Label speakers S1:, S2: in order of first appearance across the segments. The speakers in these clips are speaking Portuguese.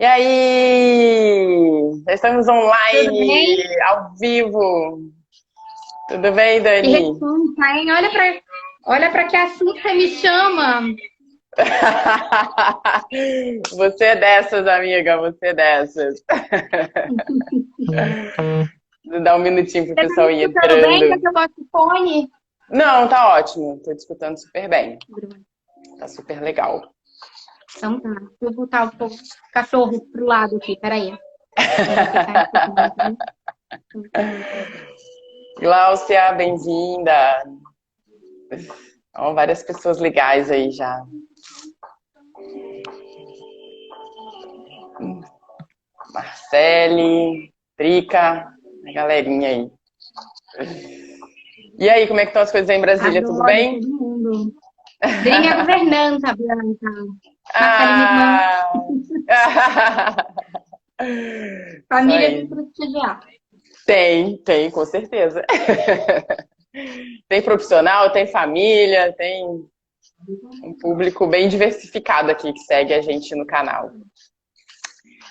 S1: E aí? Já estamos
S2: Tudo bem?
S1: online, ao vivo. Tudo bem,
S2: Que
S1: Dani?
S2: responsa, hein? Olha para que assunto você me chama.
S1: Você é dessas, amiga, você é dessas. Dá um minutinho pro
S2: Você tá me
S1: pessoal ir
S2: escutando bem? Quer
S1: entrando.
S2: que eu bote o fone?
S1: Não, tá ótimo. Tô te escutando super bem. Tá super legal.
S2: Então tá. Vou botar o cachorro pro lado aqui, peraí. Pra não ficar escutando aqui.
S1: Gláucia, bem-vinda. Ó, várias pessoas legais aí já. Marcele, Trica, a galerinha aí. E aí, como é que estão as coisas aí em Brasília? Tudo
S2: Adoro
S1: bem?
S2: todo mundo. Bem minha governanta, Bianca. Marcela, minha irmã.
S1: Ah! Isso
S2: Família de
S1: aí.
S2: prestigiar.
S1: Tem, com certeza. Tem profissional, tem família, tem um público bem diversificado aqui que segue a gente no canal.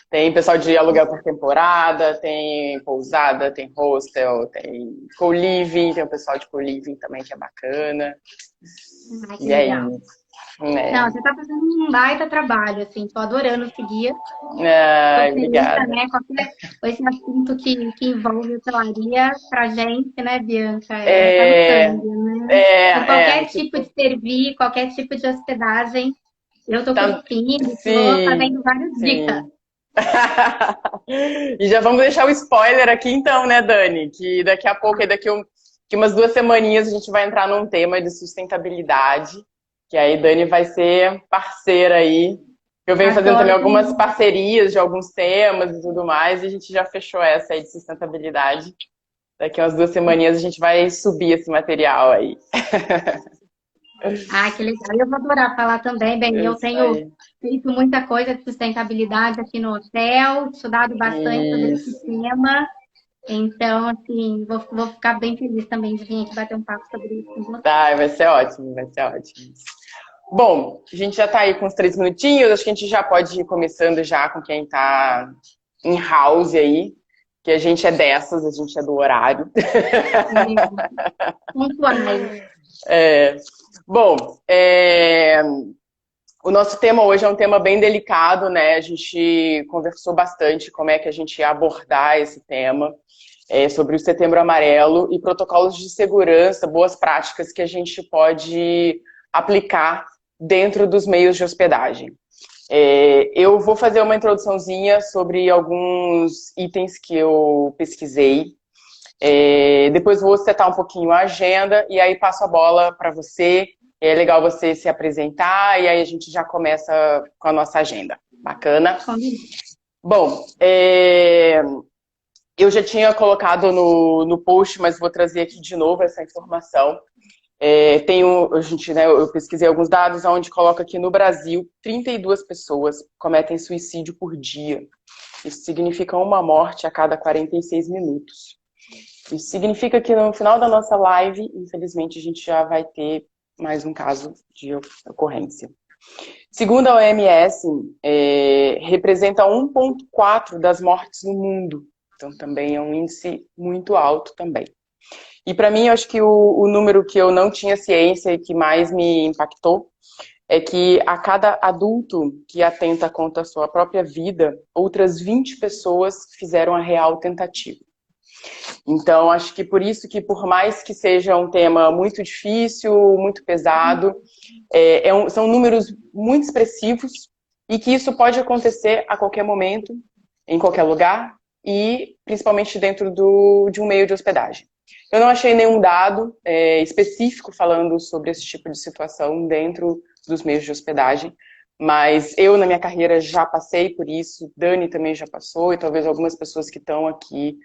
S1: Tem pessoal de aluguel por temporada, tem pousada, tem hostel, tem co-living, tem o pessoal de co-living também que é bacana.
S2: Ai, que
S1: E é
S2: legal.
S1: isso, né?
S2: Não, você tá fazendo um baita trabalho, assim. Tô adorando seguir. Tô
S1: Ai,
S2: feliz
S1: obrigada.
S2: também com esse assunto que envolve hotelaria pra gente, né, Bianca? Tá no
S1: É,
S2: sangue, né? Então,
S1: é,
S2: qualquer tipo de
S1: tipo,
S2: servir, qualquer tipo de hospedagem, eu tô
S1: tá,
S2: curtindo, tô
S1: sim,
S2: fazendo várias dicas.
S1: sim. E já vamos deixar o spoiler aqui então, né, Dani? Que daqui a pouco, que umas 2 semaninhas, a gente vai entrar num tema de sustentabilidade, que aí Dani vai ser parceira aí. Eu venho fazendo também
S2: Adoro
S1: algumas
S2: também.
S1: parcerias de alguns temas e tudo mais, e a gente já fechou essa aí de sustentabilidade. Daqui umas 2 semaninhas a gente vai subir esse material aí.
S2: Ah, que legal. Eu vou adorar falar também. Bem, eu
S1: Isso
S2: tenho
S1: aí.
S2: feito muita coisa de sustentabilidade aqui no hotel, estudado bastante sobre esse
S1: Isso.
S2: tema. Então, assim, vou ficar bem feliz também de vir aqui bater um papo sobre isso com você.
S1: Tá, vai ser ótimo, vai ser ótimo. Bom, a gente já tá aí com uns 3 minutinhos, acho que a gente já pode ir começando já com quem tá em house aí, que a gente é dessas, a gente é do horário.
S2: Pontuais.
S1: É, bom, o nosso tema hoje é um tema bem delicado, né? A gente conversou bastante como é que a gente ia abordar esse tema, sobre o Setembro Amarelo e protocolos de segurança, boas práticas que a gente pode aplicar dentro dos meios de hospedagem. Eu vou fazer uma introduçãozinha sobre alguns itens que eu pesquisei. Depois vou setar um pouquinho a agenda e aí passo a bola para você. É legal você se apresentar e aí a gente já começa com a nossa agenda. Bacana?
S2: Combinado.
S1: Bom, eu já tinha colocado no post, mas vou trazer aqui de novo essa informação. Eu pesquisei alguns dados onde coloca que no Brasil 32 pessoas cometem suicídio por dia. Isso significa uma morte a cada 46 minutos. Isso significa que no final da nossa live, infelizmente, a gente já vai ter mais um caso de ocorrência. Segundo a OMS, representa 1,4 das mortes no mundo. Então também é um índice muito alto também. E para mim, eu acho que o número que eu não tinha ciência e que mais me impactou é que a cada adulto que atenta contra a sua própria vida, outras 20 pessoas fizeram a real tentativa. Então, acho que por isso que, por mais que seja um tema muito difícil, muito pesado, são números muito expressivos e que isso pode acontecer a qualquer momento, em qualquer lugar e principalmente dentro de um meio de hospedagem. Eu não achei nenhum dado específico falando sobre esse tipo de situação dentro dos meios de hospedagem, mas eu, na minha carreira, já passei por isso, Dani também já passou, e talvez algumas pessoas que estão aqui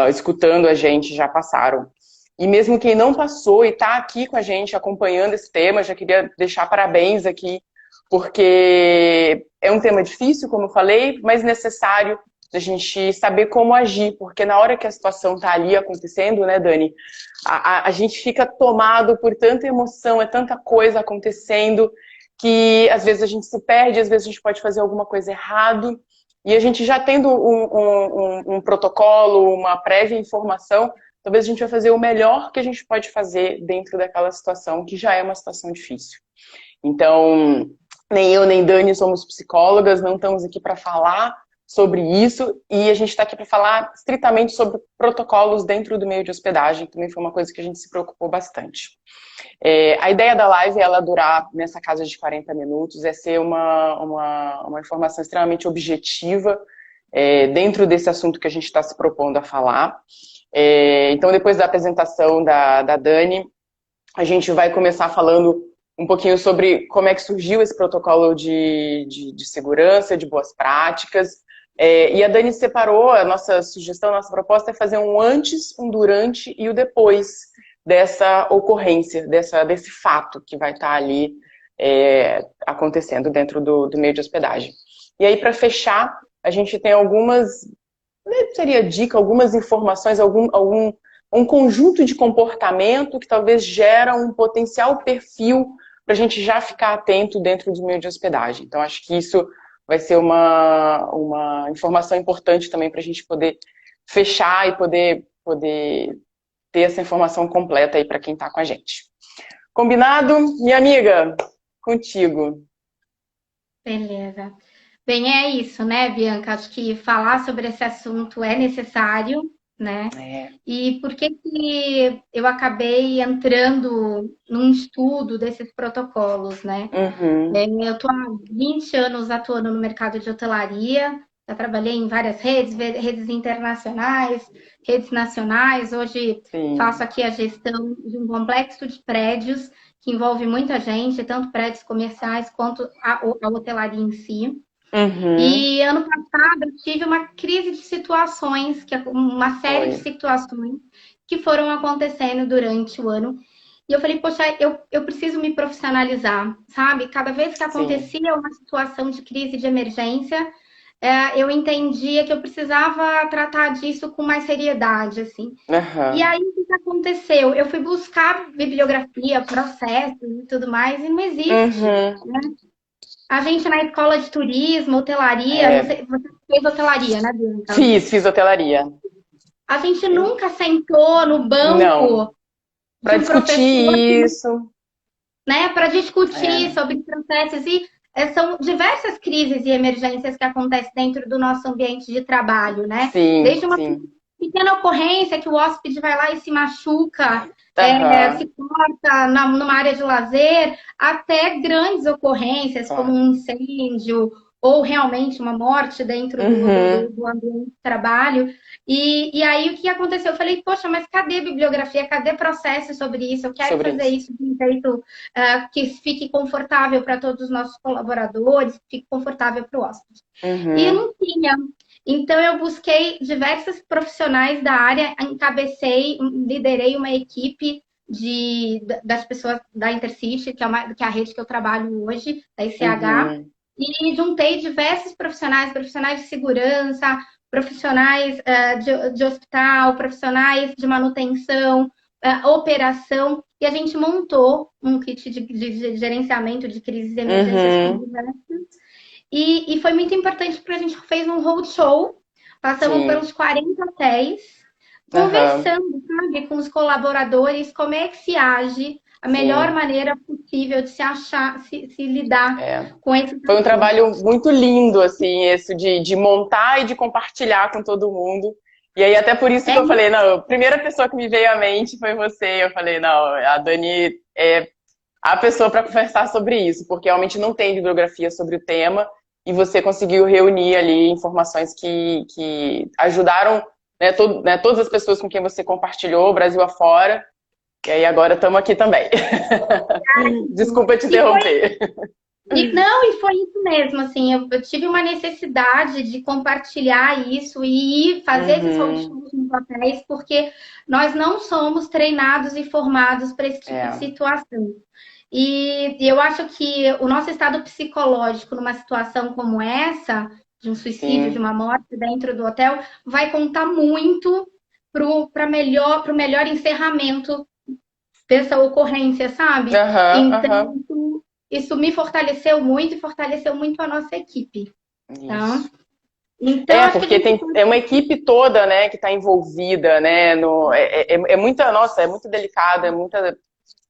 S1: escutando a gente já passaram. E mesmo quem não passou e está aqui com a gente acompanhando esse tema, já queria deixar parabéns aqui, porque é um tema difícil, como eu falei, mas necessário da gente saber como agir, porque na hora que a situação está ali acontecendo, né, Dani, a gente fica tomado por tanta emoção, é tanta coisa acontecendo, que às vezes a gente se perde, às vezes a gente pode fazer alguma coisa errado, E a gente já tendo um protocolo, uma prévia informação, talvez a gente vai fazer o melhor que a gente pode fazer dentro daquela situação, que já é uma situação difícil. Então, nem eu nem Dani somos psicólogas, não estamos aqui para falar sobre isso, e a gente está aqui para falar estritamente sobre protocolos dentro do meio de hospedagem, que também foi uma coisa que a gente se preocupou bastante. A ideia da live é ela durar nessa casa de 40 minutos, é ser uma informação extremamente objetiva dentro desse assunto que a gente está se propondo a falar. Então, depois da apresentação da Dani, a gente vai começar falando um pouquinho sobre como é que surgiu esse protocolo de segurança, de boas práticas. E a Dani separou, a nossa sugestão, a nossa proposta é fazer um antes, um durante e o depois dessa ocorrência, desse fato que vai estar ali acontecendo dentro do meio de hospedagem. E aí, para fechar, a gente tem algumas, seria dica, algumas informações, um conjunto de comportamento que talvez gera um potencial perfil para a gente já ficar atento dentro do meio de hospedagem. Então, acho que isso vai ser uma informação importante também para a gente poder fechar e poder ter essa informação completa aí para quem está com a gente. Combinado? Minha amiga, contigo.
S2: Beleza. Bem, é isso, né, Bianca? Acho que falar sobre esse assunto é necessário, né? E por que eu acabei entrando num estudo desses protocolos, né? Eu estou há 20 anos atuando no mercado de hotelaria, já trabalhei em várias redes internacionais, redes nacionais. Hoje faço aqui a gestão de um complexo de prédios que envolve muita gente, tanto prédios comerciais quanto a hotelaria em si. E ano passado eu tive uma crise de situações, uma série de situações que foram acontecendo durante o ano. E eu falei, poxa, eu preciso me profissionalizar, sabe? Cada vez que acontecia uma situação de crise, de emergência, eu entendia que eu precisava tratar disso com mais seriedade, assim. E aí, o que aconteceu? Eu fui buscar bibliografia, processos e tudo mais, e não existe, né? A gente na escola de turismo, hotelaria, você fez hotelaria, né, Bianca?
S1: Fiz hotelaria.
S2: A gente nunca sentou no banco
S1: para discutir isso,
S2: né? Para discutir sobre processos e são diversas crises e emergências que acontecem dentro do nosso ambiente de trabalho, né? Desde uma pequena ocorrência que o hóspede vai lá e se machuca, se corta numa área de lazer, até grandes ocorrências, como um incêndio ou realmente uma morte dentro do ambiente de trabalho. E aí, o que aconteceu? Eu falei, poxa, mas cadê bibliografia? Cadê processo sobre isso? Eu quero fazer isso de um jeito que fique confortável para todos os nossos colaboradores, que fique confortável para o hóspede. E não tinha. Então, eu busquei diversos profissionais da área, encabecei, liderei uma equipe das pessoas da Intercity, que é a rede que eu trabalho hoje, da ICH, e juntei diversos profissionais de segurança, profissionais de hospital, profissionais de manutenção, operação, e a gente montou um kit de gerenciamento de crises e emergências diversas. E foi muito importante porque a gente fez um roadshow, passamos pelos 40 hotéis, conversando, sabe, com os colaboradores, como é que se age, a melhor maneira possível de se achar, se lidar com esse.
S1: Foi um trabalho muito lindo, assim, esse de montar e de compartilhar com todo mundo. E aí, até por isso que eu falei, não, a primeira pessoa que me veio à mente foi você. Eu falei, não, a Dani é a pessoa para conversar sobre isso, porque realmente não tem bibliografia sobre o tema, e você conseguiu reunir ali informações que ajudaram todas as pessoas com quem você compartilhou, Brasil afora. E aí agora estamos aqui também. Desculpa te interromper.
S2: E foi isso mesmo, assim, eu tive uma necessidade de compartilhar isso e fazer esses roadshows nos hotéis, porque nós não somos treinados e formados para esse tipo de situação. E eu acho que o nosso estado psicológico numa situação como essa, de um suicídio, de uma morte dentro do hotel, vai contar muito para o melhor encerramento dessa ocorrência, sabe? Então, isso me fortaleceu muito e fortaleceu muito a nossa equipe. Tá? Então, acho
S1: porque é uma equipe toda, né, que está envolvida, né? É muita, nossa, é muito delicado,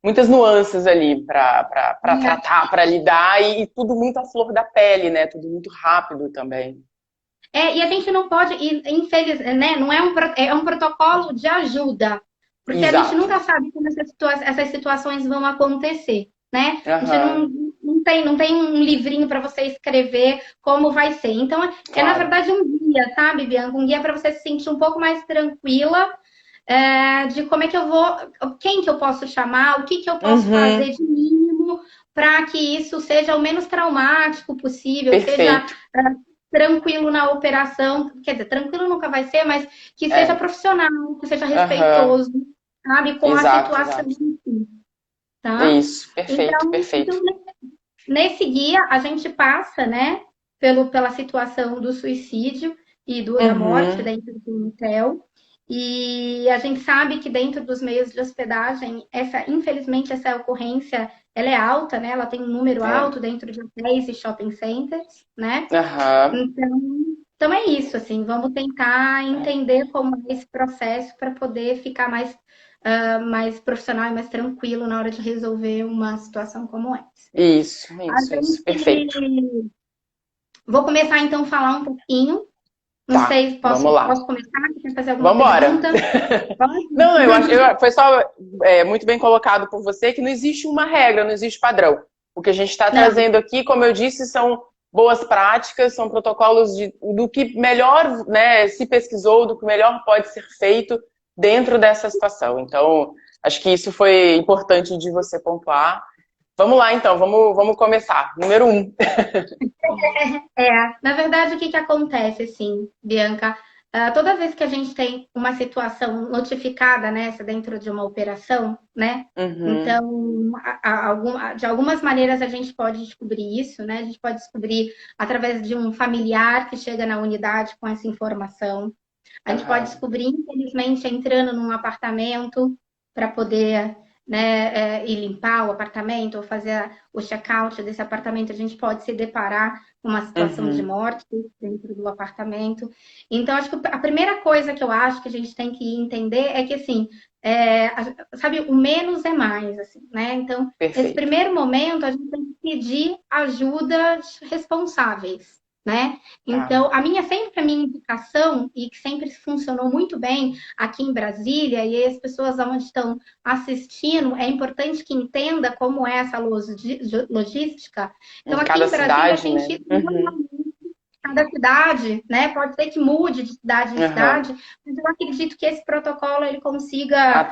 S1: muitas nuances ali para tratar, para lidar, e tudo muito à flor da pele, né? Tudo muito rápido também.
S2: E a gente não pode, né? Não é um protocolo de ajuda, porque
S1: Exato.
S2: a gente nunca sabe como essas situações vão acontecer, né? A gente não tem um livrinho para você escrever como vai ser. Então, na verdade um guia, sabe, Bianca? Um guia para você se sentir um pouco mais tranquila de como é que eu vou, quem que eu posso chamar, o que que eu posso fazer de mínimo para que isso seja o menos traumático possível, seja tranquilo na operação, quer dizer, tranquilo nunca vai ser, mas que seja profissional, que seja respeitoso, sabe, com a situação em si, tá?
S1: Isso, perfeito, perfeito.
S2: Então, nesse guia, a gente passa, né, pela situação do suicídio e da morte dentro do hotel. E a gente sabe que dentro dos meios de hospedagem, infelizmente, essa ocorrência, ela é alta, né? Ela tem um número alto dentro de hotéis e shopping centers, né? Então é isso, assim, vamos tentar entender como é esse processo para poder ficar mais profissional e mais tranquilo na hora de resolver uma situação como essa.
S1: Isso, perfeito.
S2: Vou começar então a falar um pouquinho. Não sei, posso começar? Quer fazer alguma pergunta?
S1: Não, eu acho foi só muito bem colocado por você que não existe uma regra, não existe padrão. O que a gente está trazendo aqui, como eu disse, são boas práticas, são protocolos do que melhor, né, se pesquisou, do que melhor pode ser feito dentro dessa situação. Então, acho que isso foi importante de você pontuar. Vamos lá, então, vamos começar. Número 1.
S2: Na verdade, o que acontece, assim, Bianca? Toda vez que a gente tem uma situação notificada nessa dentro de uma operação, né? Então, de algumas maneiras a gente pode descobrir isso, né? A gente pode descobrir através de um familiar que chega na unidade com essa informação. A gente pode descobrir, infelizmente, entrando num apartamento para poder ir limpar o apartamento ou fazer o check-out desse apartamento. A gente pode se deparar com uma situação de morte dentro do apartamento. Então, acho que a primeira coisa que eu acho que a gente tem que entender é que, assim, sabe, o menos é mais, assim, né? Então, nesse primeiro momento, a gente tem que pedir ajuda de responsáveis, né? Então, a minha indicação, e que sempre funcionou muito bem aqui em Brasília, e as pessoas onde estão assistindo, é importante que entenda como é essa logística. Então, aqui em Brasília, a gente cada cidade, né? Pode ser que mude de cidade em cidade, mas eu acredito que esse protocolo ele consiga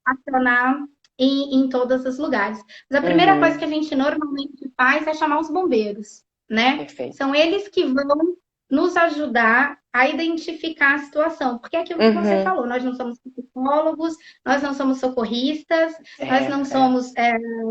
S2: acionar em todos os lugares. Mas a primeira coisa que a gente normalmente faz é chamar os bombeiros, né?
S1: Perfeito.
S2: São eles que vão nos ajudar a identificar a situação. Porque é aquilo que você falou, nós não somos psicólogos, nós não somos socorristas, nós não somos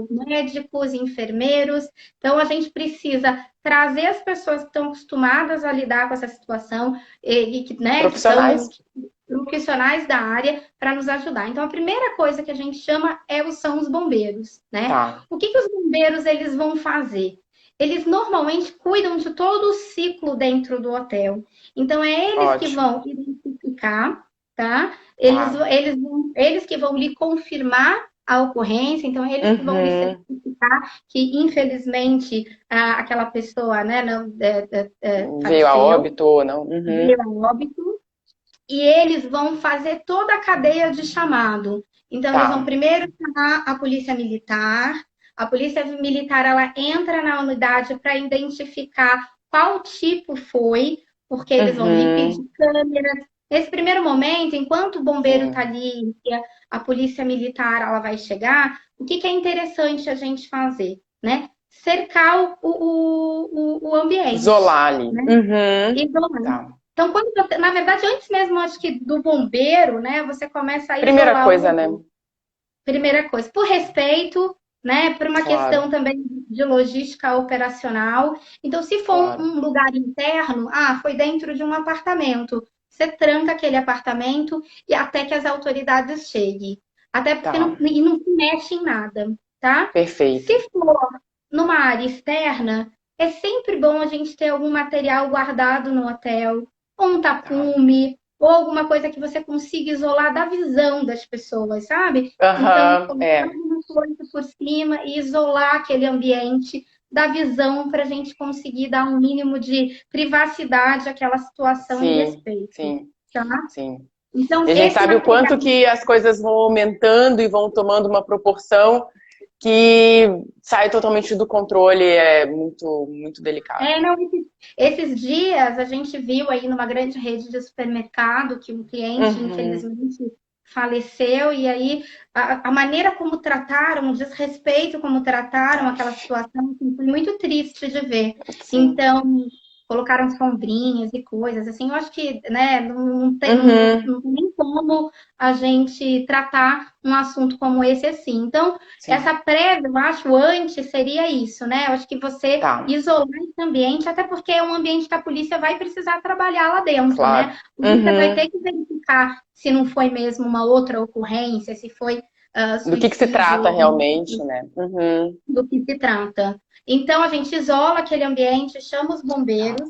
S2: médicos, enfermeiros. Então, a gente precisa trazer as pessoas que estão acostumadas a lidar com essa situação e que, né,
S1: profissionais.
S2: Que são profissionais da área para nos ajudar. Então, a primeira coisa que a gente chama são os bombeiros, né? O que os bombeiros eles vão fazer? Eles normalmente cuidam de todo o ciclo dentro do hotel. Então, é eles que vão identificar, tá? Eles que vão lhe confirmar a ocorrência. Então, eles que vão lhe certificar que, infelizmente, aquela pessoa, né, não
S1: veio a óbito ou não.
S2: Veio a óbito. E eles vão fazer toda a cadeia de chamado. Então, eles vão primeiro chamar a polícia militar. A polícia militar, ela entra na unidade para identificar qual tipo foi, porque eles vão lhe pedir câmeras. Nesse primeiro momento, enquanto o bombeiro está ali, a polícia militar ela vai chegar, o que é interessante a gente fazer, né? Cercar o ambiente.
S1: Isolar ali.
S2: Né? Isolar. Então, na verdade, antes mesmo, acho que do bombeiro, né? Você começa a isolar.
S1: Primeira coisa, né?
S2: Primeira coisa. Por respeito, né? Por uma questão também de logística operacional. Então, se for um lugar interno, foi dentro de um apartamento. Você tranca aquele apartamento e até que as autoridades cheguem. Até porque não se mexe em nada, tá?
S1: Perfeito.
S2: Se for numa área externa, é sempre bom a gente ter algum material guardado no hotel, ou um tapume, ou alguma coisa que você consiga isolar da visão das pessoas, sabe? Então, colocar uma coisa por cima e isolar aquele ambiente da visão para a gente conseguir dar um mínimo de privacidade àquela situação e respeito.
S1: Sim,
S2: tá?
S1: sim.
S2: Então,
S1: e a gente sabe o quanto que as coisas vão aumentando e vão tomando uma proporção que sai totalmente do controle, é muito, muito delicado.
S2: Não, esses dias a gente viu aí numa grande rede de supermercado que um cliente, infelizmente, faleceu, e aí a maneira como trataram, o desrespeito como trataram aquela situação, assim, foi muito triste de ver. Sim. Então, colocaram sombrinhas e coisas, assim, eu acho que, né, não tem nem como a gente tratar um assunto como esse assim. Então, sim, essa prévia, eu acho, antes seria isso, né? Eu acho que você isolar esse ambiente, até porque é um ambiente que a polícia vai precisar trabalhar lá dentro, claro, né? A polícia vai ter que verificar se não foi mesmo uma outra ocorrência, se foi
S1: do que se trata realmente, né?
S2: Do que se trata. Então, a gente isola aquele ambiente, chama os bombeiros.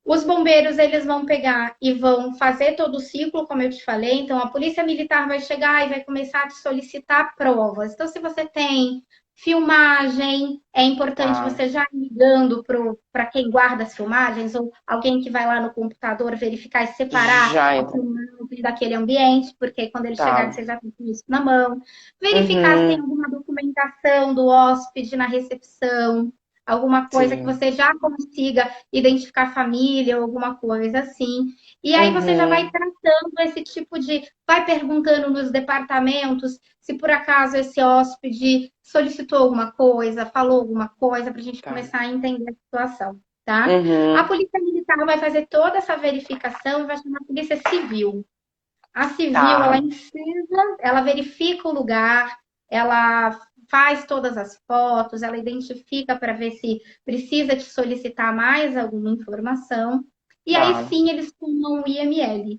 S2: Os bombeiros, eles vão pegar e vão fazer todo o ciclo, como eu te falei. Então, a polícia militar vai chegar e vai começar a te solicitar provas. Então, se você tem filmagem, é importante você já ir ligando para quem guarda as filmagens, ou alguém que vai lá no computador verificar e separar a filmagem daquele ambiente, porque quando ele chegar, você já tem isso na mão. Verificar se tem alguma documentação do hóspede na recepção, alguma coisa que você já consiga identificar a família, ou alguma coisa assim. E aí você já vai tratando esse tipo de... Vai perguntando nos departamentos se por acaso esse hóspede solicitou alguma coisa, falou alguma coisa, para a gente começar a entender a situação, tá? A polícia militar vai fazer toda essa verificação e vai chamar a polícia civil. A civil, ela incisa, ela verifica o lugar, ela faz todas as fotos, ela identifica para ver se precisa te solicitar mais alguma informação. E aí sim eles tomam o IML.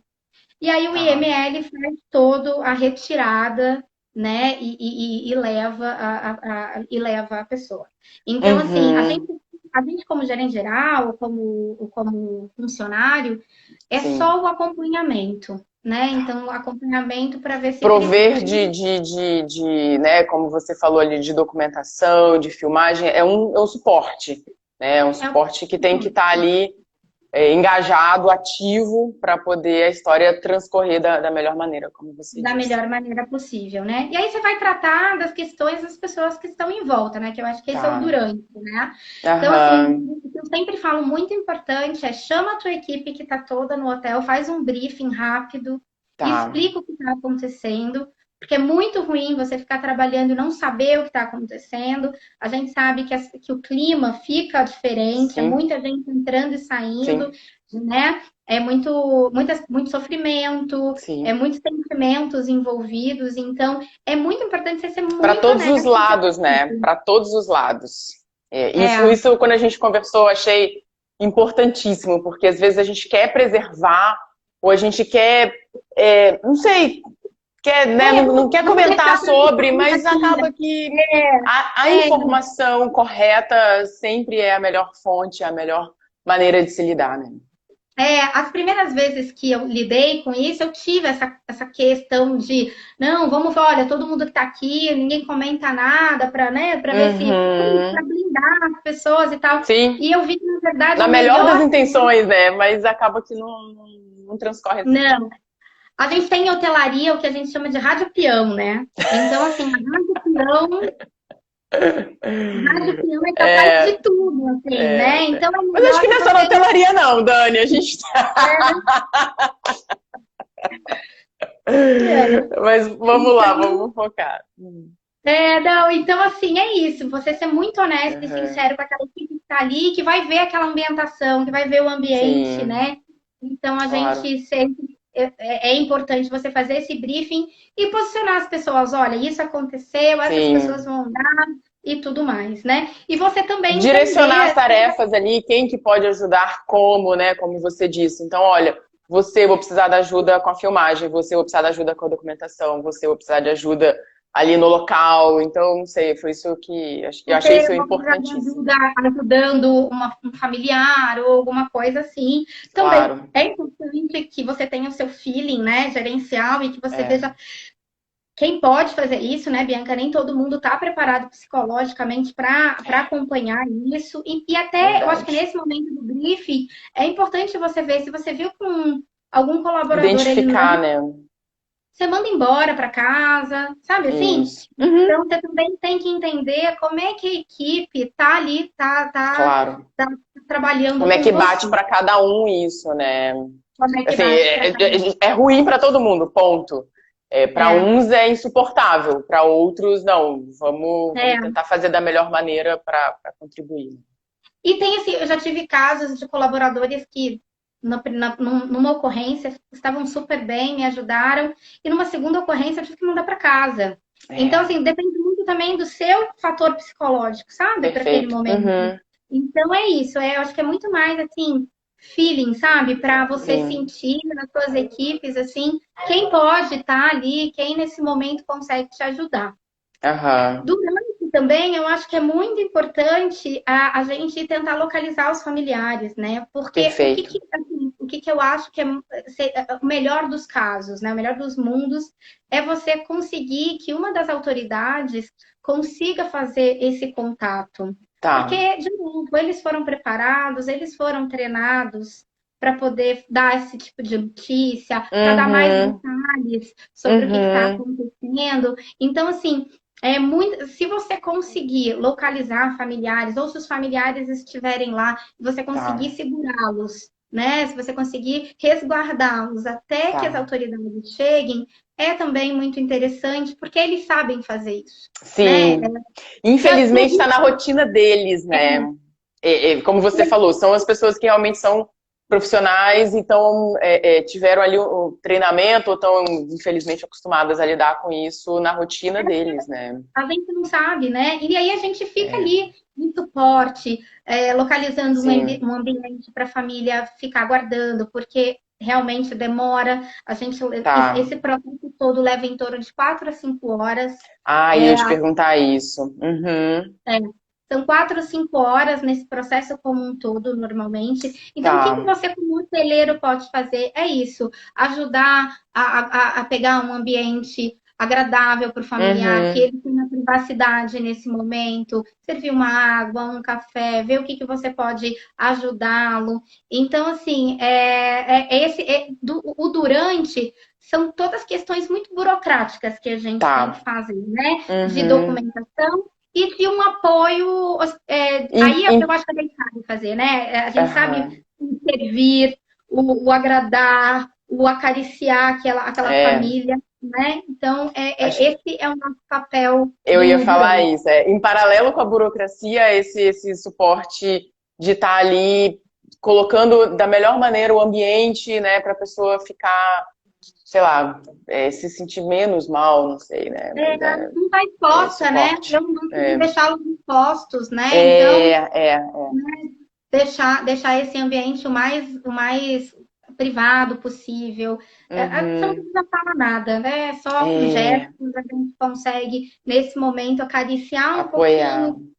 S2: E aí o IML faz toda a retirada, né? E leva a pessoa. Então, assim, a gente como gerente geral, como funcionário, é só o acompanhamento. Né? Então, o acompanhamento para ver se...
S1: Prover né, como você falou ali, de documentação, de filmagem, é um suporte, né? É um suporte que tem que estar ali engajado, ativo, para poder a história transcorrer da melhor maneira, como você disse.
S2: Da melhor maneira possível, né? E aí você vai tratar das questões das pessoas que estão em volta, né? Que eu acho que esse é o durante, né? Então, assim, o que eu sempre falo muito importante é chama a tua equipe que está toda no hotel, faz um briefing rápido, explica o que está acontecendo, porque é muito ruim você ficar trabalhando e não saber o que está acontecendo. A gente sabe que o clima fica diferente, é muita gente entrando e saindo, né? É muito sofrimento, é muitos sentimentos envolvidos, então é muito importante você ser muito
S1: para todos os lados, né? Para todos os lados. Isso, quando a gente conversou, achei importantíssimo, porque às vezes a gente quer preservar, ou a gente quer, não sei, né, não quer comentar sobre, mas acaba que a informação correta sempre é a melhor fonte, a melhor maneira de se lidar, né?
S2: As primeiras vezes que eu lidei com isso, eu tive essa questão de, não, olha, todo mundo que tá aqui, ninguém comenta nada para, né, para ver se, para blindar as pessoas e tal.
S1: Sim.
S2: E eu vi que, na verdade,
S1: na melhor das intenções, né, mas acaba que não transcorre assim.
S2: Não. A gente tem em hotelaria o que a gente chama de rádio peão, né? Então, assim, a rádio peão é capaz de tudo, assim, né? Então,
S1: mas acho que não é só na hotelaria, não, Dani. A gente Mas vamos lá, vamos focar.
S2: Não, então, assim, é isso. Você ser muito honesto e sincero com aquela equipe que tá ali, que vai ver aquela ambientação, que vai ver o ambiente, né? Então, a gente sempre... É importante você fazer esse briefing e posicionar as pessoas. Olha, isso aconteceu, essas pessoas vão andar e tudo mais, né? E você também
S1: direcionar as tarefas ali, quem que pode ajudar, como, né? Como você disse. Então, olha, vou precisar da ajuda com a filmagem, vou precisar da ajuda com a documentação, vou precisar de ajuda ali no local. Então, não sei, foi isso que eu achei isso importantíssimo.
S2: Ajudando um familiar ou alguma coisa assim. Também
S1: Claro.
S2: é importante que você tenha o seu feeling, né, gerencial, e que você veja quem pode fazer isso, né, Bianca? Nem todo mundo está preparado psicologicamente para acompanhar isso. E até, eu acho que nesse momento do briefing, é importante você ver, se você viu com algum colaborador...
S1: Identificar, né?
S2: Você manda embora para casa, sabe assim? Então, você também tem que entender como é que a equipe tá ali, tá trabalhando.
S1: Como é que bate para cada um isso, né?
S2: Como é que
S1: assim, é ruim para todo mundo, ponto. Para uns é insuportável, para outros não. Vamos tentar fazer da melhor maneira para contribuir.
S2: E tem assim, eu já tive casos de colaboradores que numa ocorrência estavam super bem, me ajudaram, e numa segunda ocorrência eu tive que mandar para casa. Então, assim, depende muito também do seu fator psicológico, sabe? Para aquele momento. Então é isso, eu acho que é muito mais assim, feeling, sabe? Para você sentir nas suas equipes, assim, quem pode estar ali, quem nesse momento consegue te ajudar. Durante também, eu acho que é muito importante a gente tentar localizar os familiares, né? Porque o que eu acho que é o melhor dos casos, né? O melhor dos mundos é você conseguir que uma das autoridades consiga fazer esse contato. Porque, de novo, eles foram preparados, eles foram treinados para poder dar esse tipo de notícia, para dar mais detalhes sobre o que está acontecendo. Então, assim, se você conseguir localizar familiares, ou se os familiares estiverem lá, você conseguir segurá-los, né? Se você conseguir resguardá-los até que as autoridades cheguem, é também muito interessante, porque eles sabem fazer isso.
S1: Sim. Né? Infelizmente está na rotina deles, né? Como você falou, são as pessoas que realmente são profissionais, então tiveram ali um treinamento, ou estão, infelizmente, acostumadas a lidar com isso na rotina deles, né?
S2: A gente não sabe, né? E aí a gente fica ali em suporte, localizando um ambiente para a família ficar aguardando, porque realmente demora. Esse processo todo leva em torno de 4 a 5 horas.
S1: Eu ia te perguntar isso.
S2: São 4 a 5 horas nesse processo como um todo, normalmente. Então, o que você, como hoteleiro, pode fazer? É isso, ajudar a pegar um ambiente agradável para o familiar, que ele tenha privacidade nesse momento, servir uma água, um café, ver o que você pode ajudá-lo. Então, assim, o durante são todas questões muito burocráticas que a gente tem que fazer, né? De documentação e de um apoio. Aí eu acho que a gente sabe fazer, né? A gente sabe servir, o agradar, o acariciar aquela família, né? Então, esse é o nosso papel.
S1: Eu ia falar isso. Em paralelo com a burocracia, esse suporte de estar ali colocando da melhor maneira o ambiente, né? Para a pessoa ficar, sei lá, se sentir menos mal, não sei, né?
S2: Não está exposta, né? Eu não deixá-los expostos, né? Então, deixar esse ambiente o mais privado possível. Você não precisa falar nada, né? Só com gestos a gente consegue, nesse momento, acariciar um pouquinho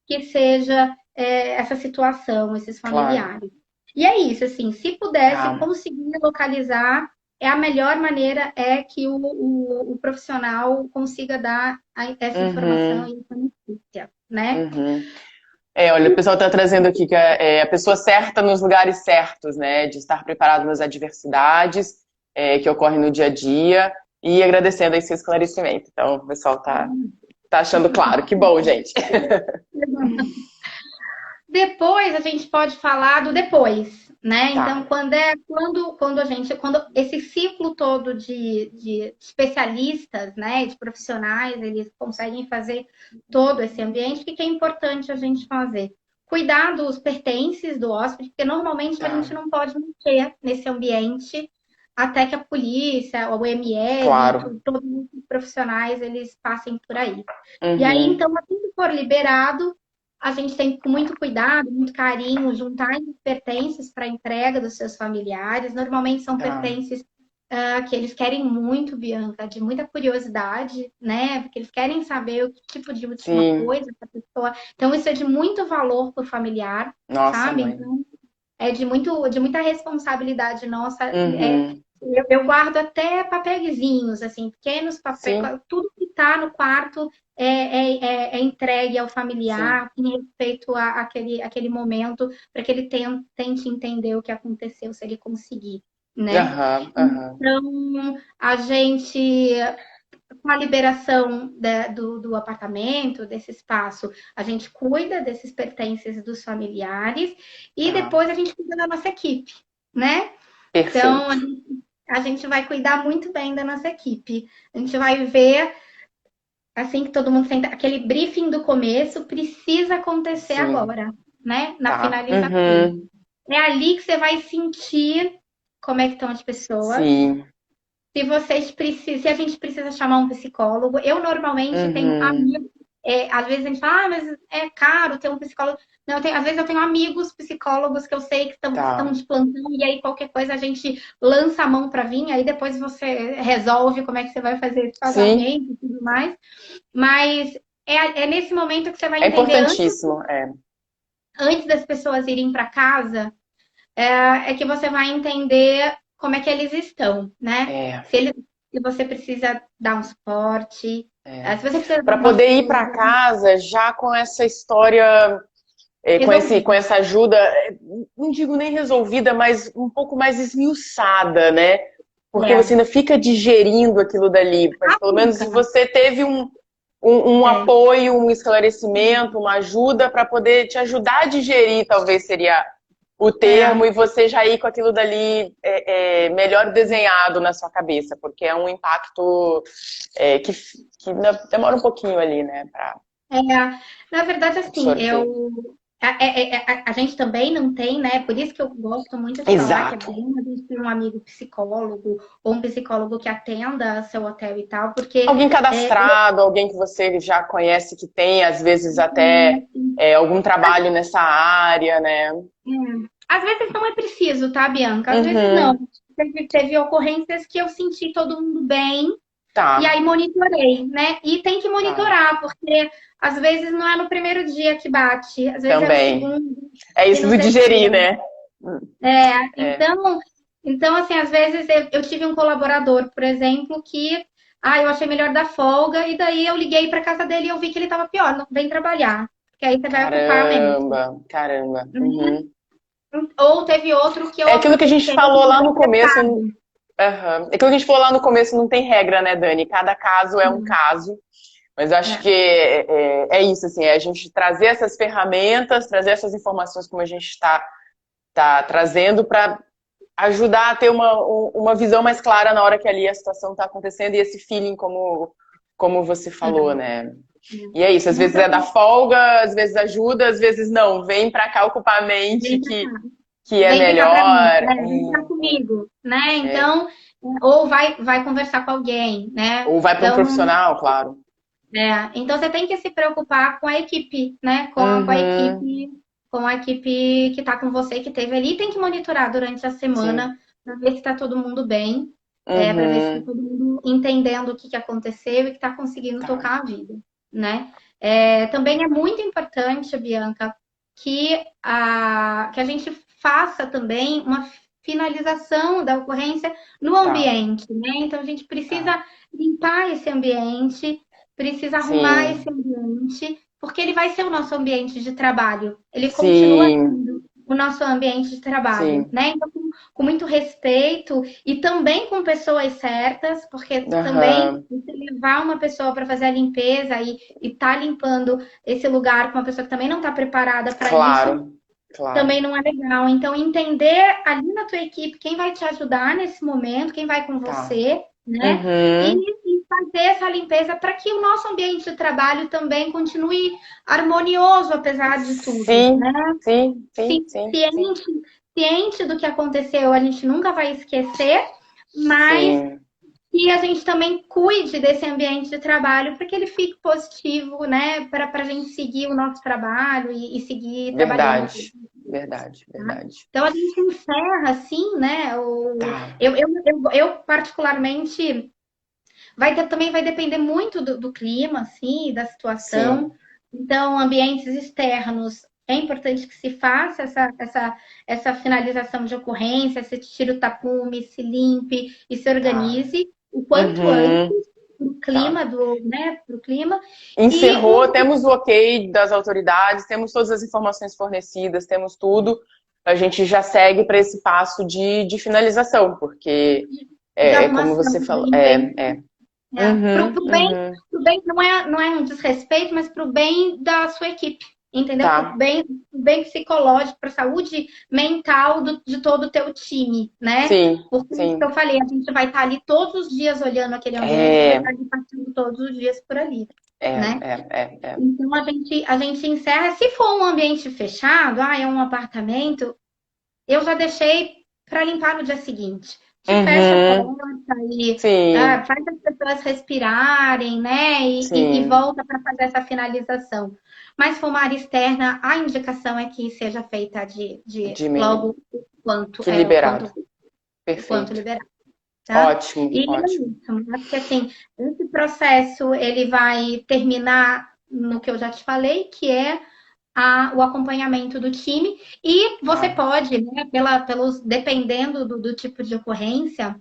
S2: que seja essa situação, esses familiares. E é isso, assim, se pudesse conseguir localizar, a melhor maneira que o profissional consiga dar essa informação e essa notícia, né?
S1: Olha, o pessoal está trazendo aqui que é a pessoa certa nos lugares certos, né? De estar preparado nas adversidades que ocorrem no dia a dia, e agradecendo esse esclarecimento. Então, o pessoal tá achando claro. Que bom, gente.
S2: Depois a gente pode falar do depois, né? Então, quando esse ciclo todo de especialistas, né, de profissionais, eles conseguem fazer todo esse ambiente, o que é importante a gente fazer? Cuidar dos pertences do hóspede, porque normalmente a gente não pode mexer nesse ambiente até que a polícia, o ML, todos os profissionais, eles passem por aí. E aí, então, assim que for liberado, a gente tem que, com muito cuidado, muito carinho, juntar esses pertences para a entrega dos seus familiares. Normalmente são pertences que eles querem muito, Bianca, de muita curiosidade, né? Porque eles querem saber o que tipo de última coisa essa pessoa. Então, isso é de muito valor para o familiar,
S1: Nossa,
S2: sabe?
S1: mãe.
S2: Então, é de muita responsabilidade nossa.
S1: Uhum.
S2: Eu guardo até papeizinhos, assim, pequenos papéis, tudo que está no quarto é entregue ao familiar em respeito àquele momento, para que ele tente entender o que aconteceu, se ele conseguir, né? Então, a gente, com a liberação do apartamento, desse espaço, a gente cuida desses pertences dos familiares e depois a gente cuida da nossa equipe, né?
S1: Perfeito.
S2: Então, a gente vai cuidar muito bem da nossa equipe. A gente vai ver, assim que todo mundo senta, aquele briefing do começo precisa acontecer agora, né? Na finalização. É ali que você vai sentir como é que estão as pessoas.
S1: Sim.
S2: Se a gente precisa chamar um psicólogo, eu normalmente tenho amigos. Às vezes a gente fala, mas é caro ter um psicólogo. Não, às vezes eu tenho amigos psicólogos que eu sei que estão de plantão, e aí qualquer coisa a gente lança a mão para vir, aí depois você resolve como é que você vai fazer esse pagamento e tudo mais. Mas é nesse momento que você vai entender.
S1: É importantíssimo,
S2: antes das pessoas irem para casa, é que você vai entender como é que eles estão, né? Se você precisa dar um suporte.
S1: Para poder ir para casa já com essa história, com essa ajuda, não digo nem resolvida, mas um pouco mais esmiuçada, né? Porque você ainda fica digerindo aquilo dali. Mas pelo menos se você teve um apoio, um esclarecimento, uma ajuda para poder te ajudar a digerir, talvez seria o termo, e você já ir com aquilo dali melhor desenhado na sua cabeça, porque é um impacto que demora um pouquinho ali, né?
S2: Na verdade, assim, a gente também não tem, né? Por isso que eu gosto muito de falar que é bom a gente ter um amigo psicólogo ou um psicólogo que atenda seu hotel e tal, porque...
S1: Alguém cadastrado, alguém que você já conhece que tem, às vezes até algum trabalho nessa área, né?
S2: Às vezes não é preciso, tá, Bianca? Às vezes não. Teve ocorrências que eu senti todo mundo bem, e aí monitorei, né? E tem que monitorar, porque às vezes não é no primeiro dia que bate, às vezes é no segundo.
S1: É isso do digerir, né?
S2: Então, assim, às vezes eu tive um colaborador, por exemplo, que eu achei melhor dar folga, e daí eu liguei para casa dele e eu vi que ele estava pior, não vem trabalhar, porque aí você vai ocupar a mente.
S1: Caramba.
S2: Ou teve outro que eu...
S1: É aquilo que a gente falou lá no começo. É aquilo que a gente falou lá no começo, não tem regra, né, Dani? Cada caso é um caso. Mas acho que é isso, assim, é a gente trazer essas ferramentas, trazer essas informações como a gente está trazendo para ajudar a ter uma visão mais clara na hora que ali a situação está acontecendo, e esse feeling, como você falou, né? E é isso, às vezes é dar folga, às vezes ajuda, às vezes não. Vem pra cá ocupar a mente, que é melhor.
S2: Vem cá comigo, né? Então, ou vai conversar com alguém, né?
S1: Ou vai para um profissional, claro.
S2: Então você tem que se preocupar com a equipe, né? Com a equipe que está com você, que esteve ali, tem que monitorar durante a semana para ver se está todo mundo bem, para ver se está todo mundo entendendo o que aconteceu e que está conseguindo tocar a vida, né? Também é muito importante, Bianca, que a gente faça também uma finalização da ocorrência no ambiente, né? Então a gente precisa limpar esse ambiente, precisa arrumar esse ambiente, porque ele vai ser o nosso ambiente de trabalho. Ele continua sendo o nosso ambiente de trabalho, né? Então, com muito respeito e também com pessoas certas, porque também você levar uma pessoa para fazer a limpeza e tá limpando esse lugar com uma pessoa que também não está preparada para isso, também não é legal. Então, entender ali na tua equipe quem vai te ajudar nesse momento, quem vai com você, né? E fazer essa limpeza para que o nosso ambiente de trabalho também continue harmonioso, apesar de tudo. Ciente do que aconteceu, a gente nunca vai esquecer, mas que a gente também cuide desse ambiente de trabalho para que ele fique positivo, né? Para a gente seguir o nosso trabalho e seguir trabalhando.
S1: verdade, verdade.
S2: Então a gente encerra assim, né?
S1: Tá.
S2: Eu particularmente também vai depender muito do clima, assim, da situação.
S1: Sim.
S2: Então, ambientes externos, é importante que se faça essa finalização de ocorrência, se tire o tapume, se limpe e se
S1: Tá.
S2: organize o quanto antes pro
S1: Tá.
S2: clima, pro clima.
S1: Encerrou, temos o ok das autoridades, temos todas as informações fornecidas, temos tudo. A gente já segue para esse passo de finalização, porque como você falou.
S2: Pro bem não é um desrespeito, mas pro bem da sua equipe, entendeu?
S1: Tá.
S2: Pro bem psicológico, pra saúde mental de todo o teu time, né?
S1: Sim,
S2: Porque
S1: sim.
S2: eu falei, a gente vai estar ali todos os dias olhando aquele ambiente, vai estar ali passando todos os dias por ali, né? Então a gente encerra, se for um ambiente fechado, é um apartamento, eu já deixei para limpar no dia seguinte. Fecha a porta e faz as pessoas respirarem, né? E volta para fazer essa finalização. Mas for uma área externa, a indicação é que seja feita de logo o quanto
S1: liberado.
S2: O quanto liberado. Tá?
S1: Ótimo, ótimo.
S2: Acho que assim, esse processo ele vai terminar no que eu já te falei, que é o acompanhamento do time, e você pode, né, dependendo do tipo de ocorrência,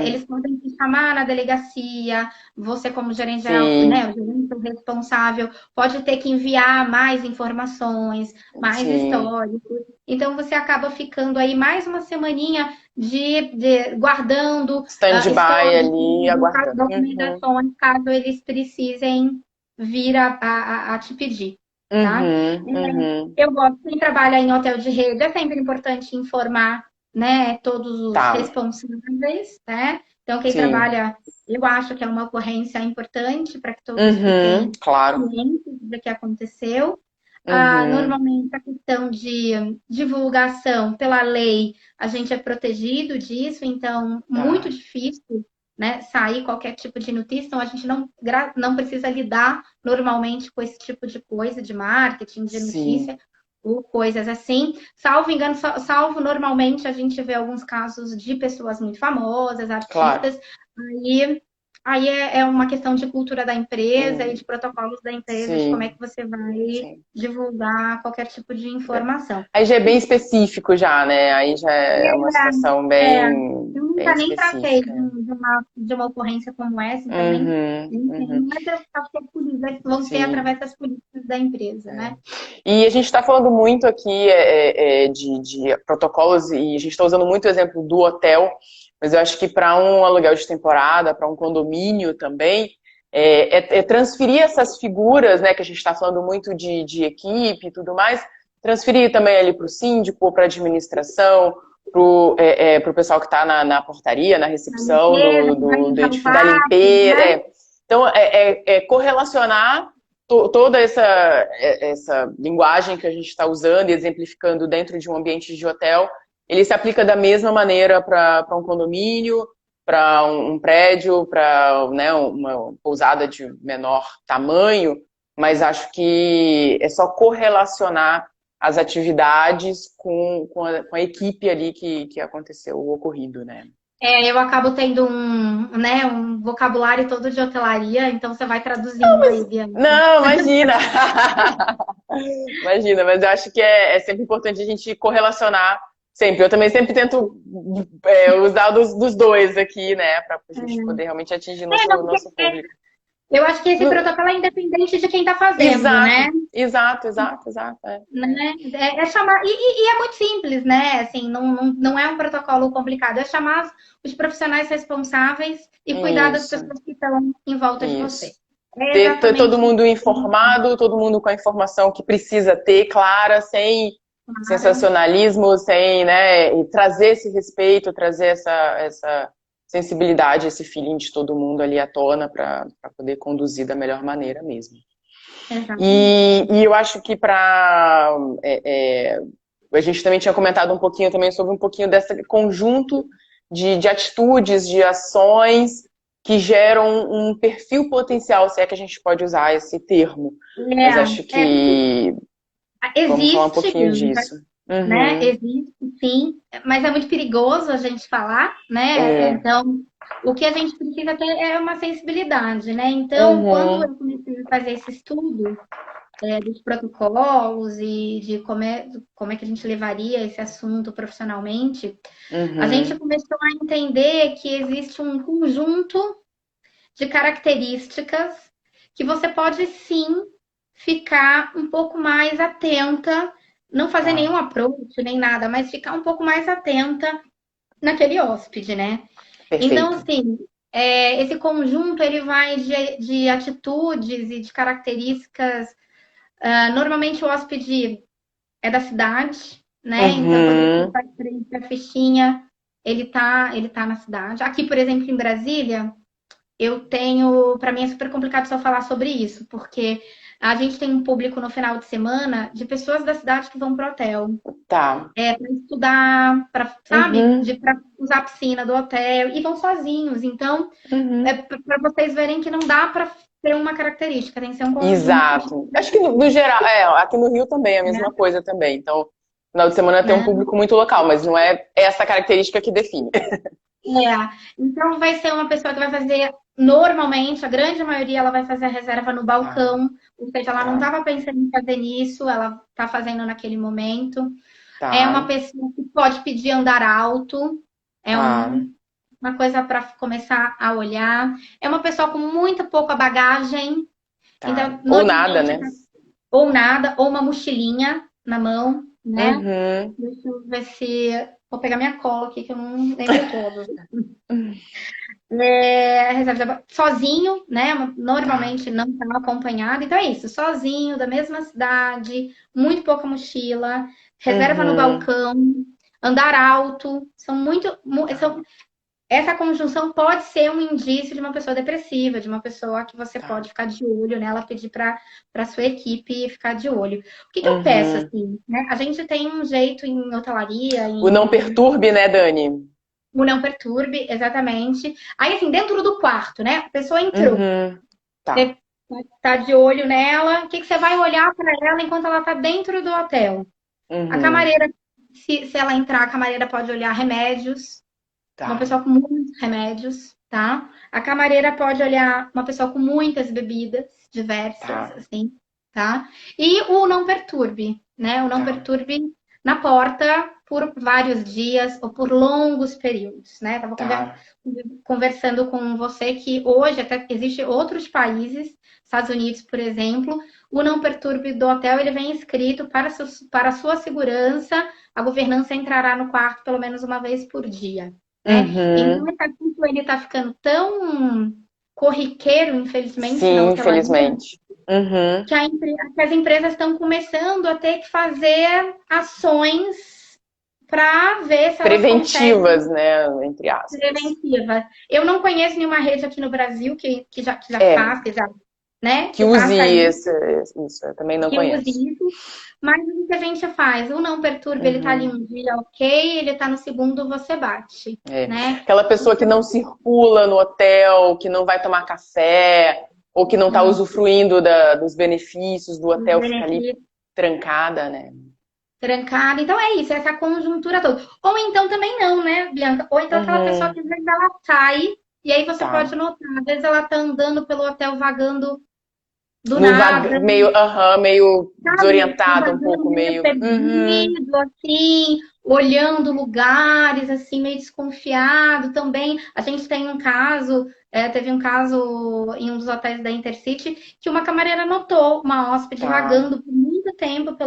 S2: eles podem te chamar na delegacia, você como gerente geral, né, o gerente responsável, pode ter que enviar mais informações, mais históricos, então você acaba ficando aí mais uma semaninha de guardando
S1: stand-by ali, aguardando
S2: documentações, caso eles precisem vir a te pedir. Tá? Eu gosto, quem trabalha em hotel de rede, é sempre importante informar, né, todos os responsáveis, né? Então, quem trabalha, eu acho que é uma ocorrência importante para que todos fiquem cientes do que aconteceu. Normalmente, a questão de divulgação pela lei, a gente é protegido disso, então, muito difícil, né, sair qualquer tipo de notícia, então a gente não precisa lidar normalmente com esse tipo de coisa, de marketing, de notícia, ou coisas assim. Salvo engano, normalmente a gente vê alguns casos de pessoas muito famosas, artistas, aí é uma questão de cultura da empresa e de protocolos da empresa, de como é que você vai divulgar qualquer tipo de informação.
S1: Aí já é bem específico já, né? Aí já é uma situação bem
S2: eu nunca nem tratei de uma ocorrência como essa também. Mas eu acho que vão ser através das políticas da empresa, né?
S1: E a gente está falando muito aqui de protocolos, e a gente está usando muito o exemplo do hotel, mas eu acho que para um aluguel de temporada, para um condomínio também, transferir essas figuras, né, que a gente está falando muito de equipe e tudo mais, transferir também ali para o síndico ou para a administração, para o pessoal que está na portaria, na recepção, da limpeza. Né? Então, correlacionar toda essa linguagem que a gente está usando e exemplificando dentro de um ambiente de hotel, ele se aplica da mesma maneira para um condomínio, para um prédio, para, né, uma pousada de menor tamanho, mas acho que é só correlacionar as atividades com a equipe ali que aconteceu o ocorrido, né?
S2: Eu acabo tendo um vocabulário todo de hotelaria, então você vai traduzindo aí, Bianca.
S1: Não, imagina! Imagina, mas eu acho que é sempre importante a gente correlacionar sempre. Eu também sempre tento usar dos dois aqui, né? Para a gente poder realmente atingir nosso público.
S2: Eu acho que esse protocolo é independente de quem está fazendo, né?
S1: Exato.
S2: Né? Chamar, e é muito simples, né? Assim, não é um protocolo complicado. É chamar os profissionais responsáveis e cuidar das pessoas que estão em volta de você.
S1: Ter todo mundo informado, todo mundo com a informação que precisa ter, clara, sem sensacionalismo, sem, né, e trazer esse respeito, trazer essa sensibilidade, esse feeling de todo mundo ali à tona para poder conduzir da melhor maneira mesmo. E eu acho que a gente também tinha comentado um pouquinho também sobre um pouquinho desse conjunto de atitudes, de ações que geram um perfil potencial, se é que a gente pode usar esse termo. Mas acho que vamos falar um pouquinho disso.
S2: né? Existe, sim, mas é muito perigoso a gente falar, né? Então, o que a gente precisa ter é uma sensibilidade, né? Então, quando eu comecei a fazer esse estudo dos protocolos e de como é que a gente levaria esse assunto profissionalmente, a gente começou a entender que existe um conjunto de características que você pode sim ficar um pouco mais atenta, não fazer nenhum approach nem nada, mas ficar um pouco mais atenta naquele hóspede, né?
S1: Perfeito.
S2: Então, assim, esse conjunto ele vai de atitudes e de características. Normalmente o hóspede é da cidade, né? Então, quando ele faz frente à fichinha, ele tá na cidade. Aqui, por exemplo, em Brasília, para mim é super complicado só falar sobre isso, porque a gente tem um público no final de semana de pessoas da cidade que vão pro hotel.
S1: Tá.
S2: Para estudar, sabe? Para usar a piscina do hotel e vão sozinhos. Então, para vocês verem que não dá para ter uma característica, tem que ser um conjunto.
S1: Exato. Acho que no geral, aqui no Rio também é a mesma coisa também. Então, no final de semana tem um público muito local, mas não é essa característica que define.
S2: Então vai ser uma pessoa que vai fazer, normalmente, a grande maioria, ela vai fazer a reserva no balcão, ou seja, ela não estava pensando em fazer nisso, ela está fazendo naquele momento. É uma pessoa que pode pedir andar alto, uma coisa para começar a olhar. É uma pessoa com muita pouca bagagem. Então,
S1: ou nada, né?
S2: Ou nada, ou uma mochilinha na mão, né? Deixa eu ver se... Vou pegar minha cola aqui, que eu não lembro todos. Sozinho, né? Normalmente não está acompanhado. Então é isso, sozinho, da mesma cidade, muito pouca mochila, reserva no balcão, andar alto. Essa conjunção pode ser um indício de uma pessoa depressiva, de uma pessoa que você pode ficar de olho nela, pedir para sua equipe ficar de olho. O que eu peço, assim, né? A gente tem um jeito em hotelaria...
S1: O não perturbe, né, Dani?
S2: O não perturbe, exatamente. Aí, assim, dentro do quarto, né? A pessoa entrou. Você tá de olho nela. O que você vai olhar para ela enquanto ela tá dentro do hotel? A camareira, se ela entrar, a camareira pode olhar remédios. Uma pessoa com muitos remédios, tá? A camareira pode olhar uma pessoa com muitas bebidas diversas, assim, tá? E o não perturbe, né? O não perturbe na porta por vários dias ou por longos períodos, né? Tava conversando com você que hoje até existem outros países, Estados Unidos, por exemplo, o não perturbe do hotel, ele vem escrito para a sua segurança, a governança entrará no quarto pelo menos uma vez por dia. Então, esse assunto ele tá ficando tão corriqueiro, infelizmente,
S1: Sim, infelizmente.
S2: Que as empresas estão começando a ter que fazer ações para ver se
S1: preventivas, né, entre aspas.
S2: Preventivas. Eu não conheço nenhuma rede aqui no Brasil que já faça, né?
S1: Que use isso, eu também não conheço.
S2: Use isso. Mas o que a gente faz? O não perturbe, ele tá ali um dia, ok, ele tá no segundo, você bate. Né?
S1: Aquela pessoa que não circula no hotel, que não vai tomar café, ou que não tá usufruindo dos benefícios do hotel, fica ali trancada, né?
S2: Trancada. Então é isso, essa conjuntura toda. Ou então também não, né, Bianca? Ou então aquela pessoa que às vezes ela sai, e aí você pode notar, às vezes ela tá andando pelo hotel vagando do nada.
S1: Meio desorientado, um pouco, meio
S2: perdido, assim, olhando lugares, assim, meio desconfiado também. A gente tem um caso, teve um caso em um dos hotéis da Intercity, que uma camareira notou uma hóspede vagando por muito tempo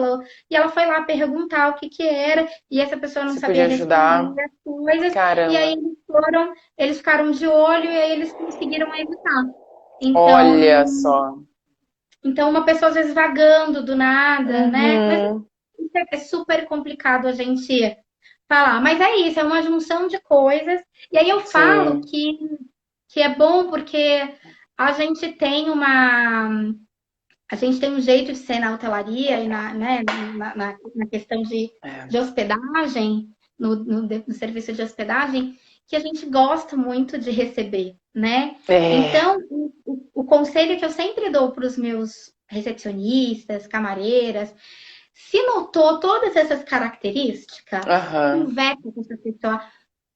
S2: e ela foi lá perguntar o que era, e essa pessoa não sabia responder as coisas.
S1: Caramba.
S2: E aí eles ficaram de olho e aí eles conseguiram evitar. Então,
S1: olha só.
S2: Então, uma pessoa às vezes vagando do nada, né? Mas isso é super complicado a gente falar. Mas é isso, é uma junção de coisas. E aí eu falo que é bom porque a gente tem um jeito de ser na hotelaria e na questão de hospedagem, no serviço de hospedagem, que a gente gosta muito de receber, né? Então, o conselho que eu sempre dou para os meus recepcionistas, camareiras, Se notou todas essas características, conversa com essa pessoa,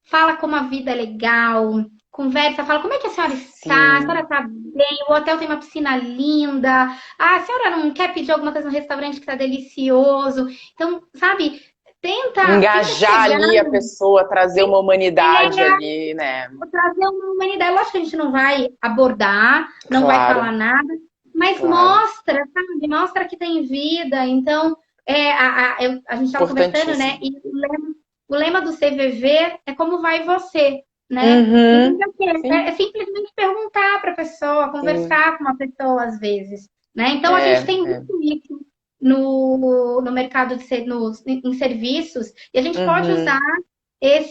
S2: fala como a vida é legal, conversa, fala como é que a senhora está, a senhora está bem, o hotel tem uma piscina linda, a senhora não quer pedir alguma coisa no restaurante que está delicioso. Então, sabe,
S1: engajar ali a pessoa, trazer uma humanidade ali, né?
S2: Trazer uma humanidade. Lógico que a gente não vai abordar, não vai falar nada, mas mostra, sabe? Mostra que tem vida. Então, a gente estava conversando, né? E o lema do CVV é como vai você, né? É simplesmente perguntar para a pessoa, conversar com uma pessoa às vezes, né? Então, a gente tem muito isso no mercado em serviços, e a gente pode usar eu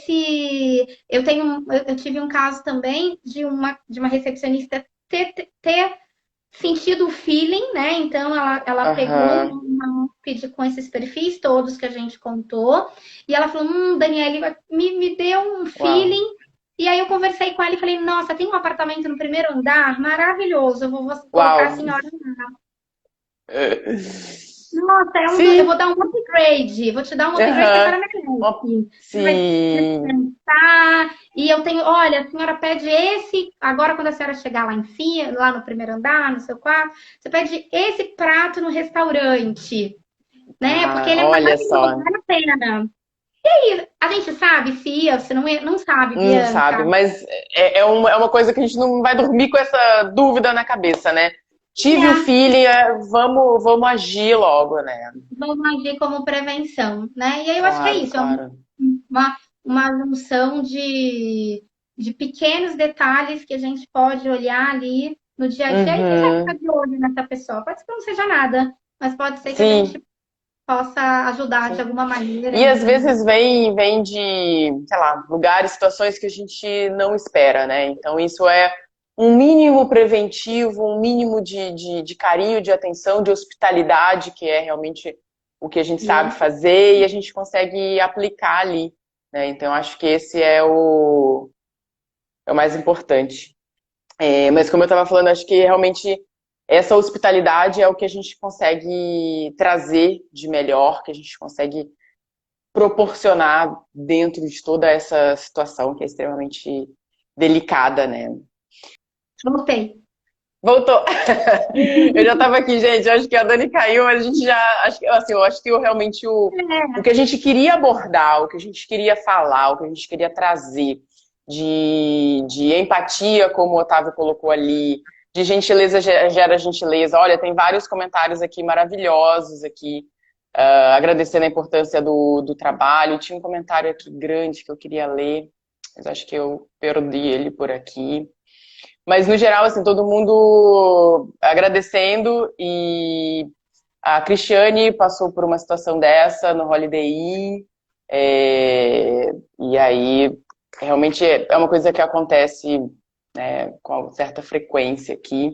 S2: tive um caso também de uma recepcionista ter sentido o feeling, né? Então ela pegou uma pediu com esses perfis todos que a gente contou, e ela falou: Daniele, me deu um feeling. E aí eu conversei com ela e falei: nossa, tem um apartamento no primeiro andar maravilhoso, eu vou colocar a senhora lá. Nossa, eu vou dar um upgrade. Vou te dar um upgrade que a senhora merece.
S1: Sim.
S2: E eu tenho, olha, a senhora pede esse, agora quando a senhora chegar lá no primeiro andar, no seu quarto, você pede esse prato no restaurante, né? Porque ele é maravilhoso, vale a pena. E aí, a gente sabe se ia, se não sabe, Bianca.
S1: Não sabe, mas é uma coisa que a gente não vai dormir com essa dúvida na cabeça, né? Tive o feeling, vamos agir logo, né?
S2: Vamos agir como prevenção, né? E aí eu acho que é isso, uma junção de pequenos detalhes que a gente pode olhar ali no dia a dia e já ficar de olho nessa pessoa. Pode ser que não seja nada, mas pode ser que a gente possa ajudar de alguma maneira.
S1: E às vezes vem de, sei lá, lugares, situações que a gente não espera, né? Então isso é um mínimo preventivo, um mínimo de carinho, de atenção, de hospitalidade, que é realmente o que a gente sabe fazer e a gente consegue aplicar ali, né? Então, acho que esse é o mais importante. Mas como eu estava falando, acho que realmente essa hospitalidade é o que a gente consegue trazer de melhor, que a gente consegue proporcionar dentro de toda essa situação que é extremamente delicada, né? Voltou. Eu já estava aqui, gente. Eu acho que a Dani caiu, mas a gente já. Eu acho que realmente o que a gente queria abordar, o que a gente queria falar, o que a gente queria trazer de empatia, como o Otávio colocou ali, de gentileza gera gentileza. Olha, tem vários comentários aqui maravilhosos aqui, agradecendo a importância do trabalho. Tinha um comentário aqui grande que eu queria ler, mas acho que eu perdi ele por aqui. Mas, no geral, assim, todo mundo agradecendo, e a Cristiane passou por uma situação dessa no Holiday Inn, e aí, realmente, é uma coisa que acontece, né, com certa frequência aqui.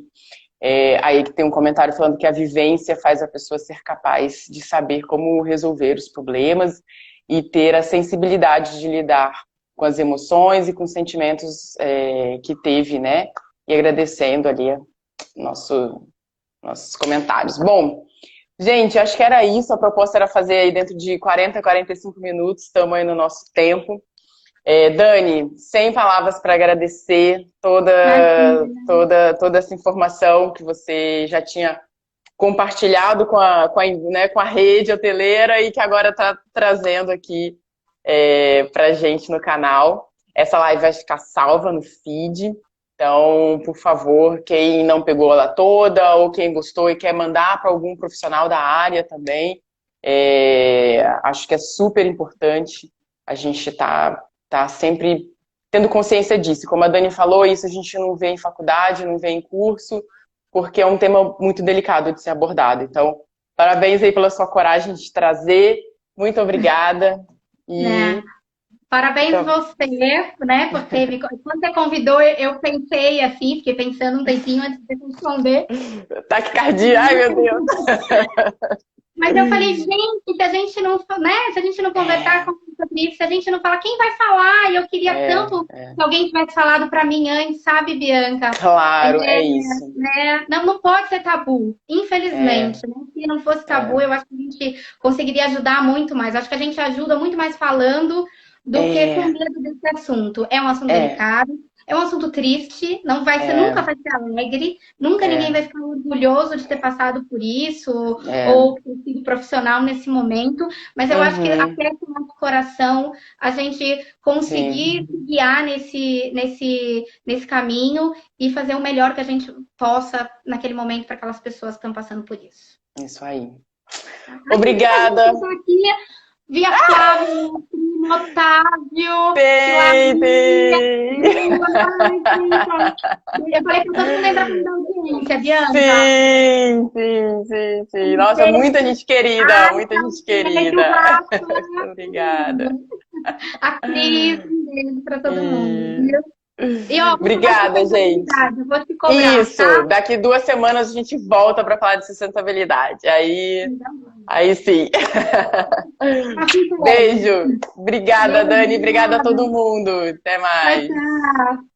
S1: Aí que tem um comentário falando que a vivência faz a pessoa ser capaz de saber como resolver os problemas e ter a sensibilidade de lidar com as emoções e com os sentimentos que teve, né? E agradecendo ali nossos comentários. Bom, gente, acho que era isso. A proposta era fazer aí dentro de 40, 45 minutos, estamos aí no nosso tempo. Dani, 100 palavras para agradecer toda essa informação que você já tinha compartilhado com a rede hoteleira e que agora está trazendo aqui pra gente no canal. Essa live vai ficar salva no feed, então, por favor, quem não pegou ela toda ou quem gostou e quer mandar para algum profissional da área também, acho que é super importante a gente tá sempre tendo consciência disso. Como a Dani falou, isso a gente não vê em faculdade, não vê em curso, porque é um tema muito delicado de ser abordado. Então, parabéns aí pela sua coragem de trazer. Muito obrigada.
S2: Parabéns você, né, porque quando você convidou, eu pensei assim, fiquei pensando um tempinho antes de responder.
S1: Taquicardia, ai meu Deus.
S2: Mas eu falei, gente, se a gente não conversar com sobre isso. Se a gente não fala, quem vai falar? E eu queria tanto que alguém tivesse falado para mim antes, sabe, Bianca?
S1: Claro, é isso.
S2: Né? Não pode ser tabu, infelizmente. Né? Se não fosse tabu, eu acho que a gente conseguiria ajudar muito mais. Acho que a gente ajuda muito mais falando do que com medo desse assunto. É um assunto delicado. É um assunto triste, não vai ser, nunca vai ser alegre, nunca ninguém vai ficar orgulhoso de ter passado por isso, ou ter sido profissional nesse momento, mas eu acho que aperta o nosso coração a gente conseguir se guiar nesse caminho e fazer o melhor que a gente possa naquele momento para aquelas pessoas que estão passando por isso.
S1: Isso aí. Obrigada.
S2: Via Flávio, Otávio.
S1: Baby!
S2: Eu falei que todo mundo entra na audiência, Bianca.
S1: Sim. Nossa, muita gente querida, muita gente querida. Obrigada.
S2: A Cris, um beijo pra todo mundo. E,
S1: obrigada, gente.
S2: Eu vou te cobrar,
S1: isso,
S2: tá?
S1: daqui 2 semanas a gente volta para falar de sustentabilidade. Aí sim. Beijo. Obrigada, Dani. Obrigada a todo mundo. Até mais.
S2: Tchau.